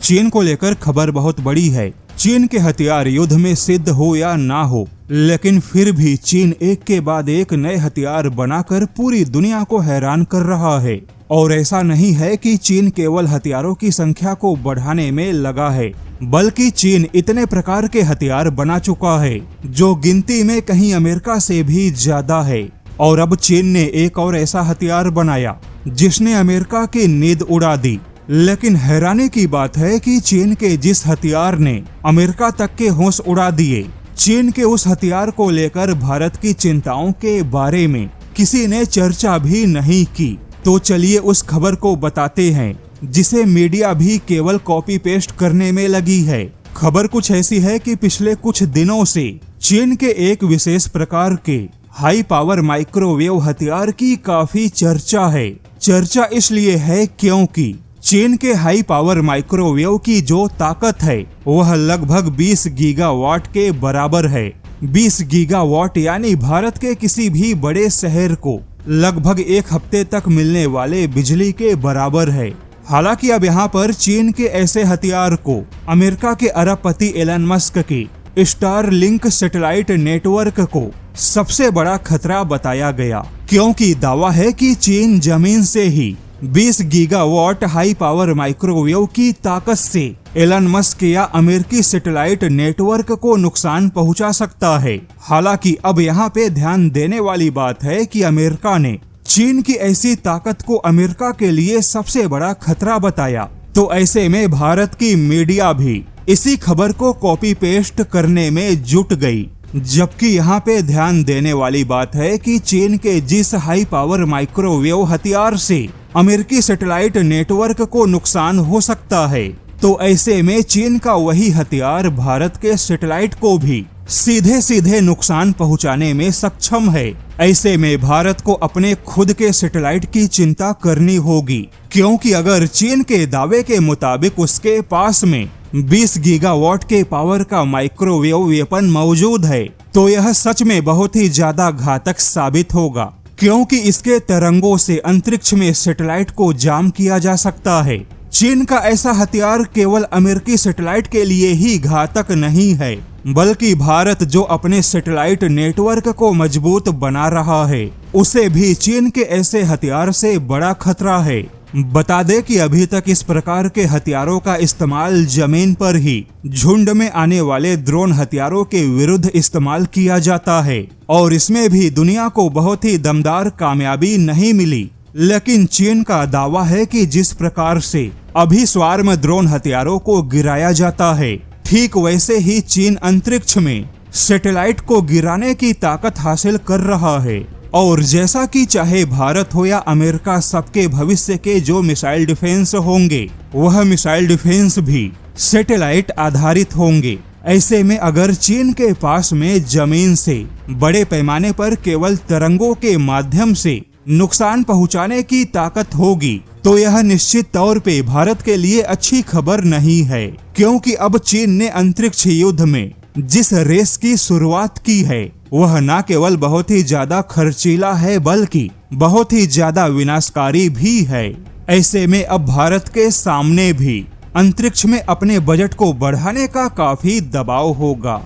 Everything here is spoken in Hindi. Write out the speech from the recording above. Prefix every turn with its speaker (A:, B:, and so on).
A: चीन को लेकर खबर बहुत बड़ी है। चीन के हथियार युद्ध में सिद्ध हो या ना हो, लेकिन फिर भी चीन एक के बाद एक नए हथियार बनाकर पूरी दुनिया को हैरान कर रहा है। और ऐसा नहीं है कि चीन केवल हथियारों की संख्या को बढ़ाने में लगा है, बल्कि चीन इतने प्रकार के हथियार बना चुका है जो गिनती में कहीं अमेरिका से भी ज्यादा है। और अब चीन ने एक और ऐसा हथियार बनाया जिसने अमेरिका की नींद उड़ा दी। लेकिन हैरानी की बात है कि चीन के जिस हथियार ने अमेरिका तक के होश उड़ा दिए, चीन के उस हथियार को लेकर भारत की चिंताओं के बारे में किसी ने चर्चा भी नहीं की। तो चलिए उस खबर को बताते हैं जिसे मीडिया भी केवल कॉपी पेस्ट करने में लगी है। खबर कुछ ऐसी है कि पिछले कुछ दिनों से चीन के एक विशेष प्रकार के हाई पावर माइक्रोवेव हथियार की काफी चर्चा है। चर्चा इसलिए है क्योंकि चीन के हाई पावर माइक्रोवेव की जो ताकत है वह लगभग 20 गीगावाट के बराबर है। 20 गीगावाट यानी भारत के किसी भी बड़े शहर को लगभग एक हफ्ते तक मिलने वाले बिजली के बराबर है। हालांकि अब यहाँ पर चीन के ऐसे हथियार को अमेरिका के अरबपति एलन मस्क के स्टारलिंक सैटेलाइट नेटवर्क को सबसे बड़ा खतरा बताया गया, क्योंकि दावा है कि चीन जमीन से ही 20 गीगावाट हाई पावर माइक्रोवेव की ताकत से एलन मस्क या अमेरिकी सैटेलाइट नेटवर्क को नुकसान पहुंचा सकता है। हालांकि अब यहाँ पे ध्यान देने वाली बात है कि अमेरिका ने चीन की ऐसी ताकत को अमेरिका के लिए सबसे बड़ा खतरा बताया। तो ऐसे में भारत की मीडिया भी इसी खबर को कॉपी पेस्ट करने में जुट गई। जबकि यहाँ पे ध्यान देने वाली बात है कि चीन के जिस हाई पावर माइक्रोवेव हथियार से अमेरिकी सैटेलाइट नेटवर्क को नुकसान हो सकता है, तो ऐसे में चीन का वही हथियार भारत के सैटेलाइट को भी सीधे सीधे नुकसान पहुंचाने में सक्षम है। ऐसे में भारत को अपने खुद के सैटेलाइट की चिंता करनी होगी, क्योंकि अगर चीन के दावे के मुताबिक उसके पास में 20 गीगावाट के पावर का माइक्रोवेव वेपन मौजूद है, तो यह सच में बहुत ही ज्यादा घातक साबित होगा, क्योंकि इसके तरंगों से अंतरिक्ष में सैटेलाइट को जाम किया जा सकता है। चीन का ऐसा हथियार केवल अमेरिकी सैटेलाइट के लिए ही घातक नहीं है, बल्कि भारत जो अपने सैटेलाइट नेटवर्क को मजबूत बना रहा है, उसे भी चीन के ऐसे हथियार से बड़ा खतरा है। बता दें कि अभी तक इस प्रकार के हथियारों का इस्तेमाल जमीन पर ही झुंड में आने वाले ड्रोन हथियारों के विरुद्ध इस्तेमाल किया जाता है, और इसमें भी दुनिया को बहुत ही दमदार कामयाबी नहीं मिली। लेकिन चीन का दावा है कि जिस प्रकार से अभी स्वार्म ड्रोन हथियारों को गिराया जाता है, ठीक वैसे ही चीन अंतरिक्ष में सैटेलाइट को गिराने की ताकत हासिल कर रहा है। और जैसा कि चाहे भारत हो या अमेरिका, सबके भविष्य के जो मिसाइल डिफेंस होंगे वह मिसाइल डिफेंस भी सैटेलाइट आधारित होंगे। ऐसे में अगर चीन के पास में जमीन से बड़े पैमाने पर केवल तरंगों के माध्यम से नुकसान पहुंचाने की ताकत होगी, तो यह निश्चित तौर पे भारत के लिए अच्छी खबर नहीं है, क्योंकि अब चीन ने अंतरिक्ष युद्ध में जिस रेस की शुरुआत की है वह न केवल बहुत ही ज्यादा खर्चीला है, बल्कि बहुत ही ज्यादा विनाशकारी भी है। ऐसे में अब भारत के सामने भी अंतरिक्ष में अपने बजट को बढ़ाने का काफी दबाव होगा।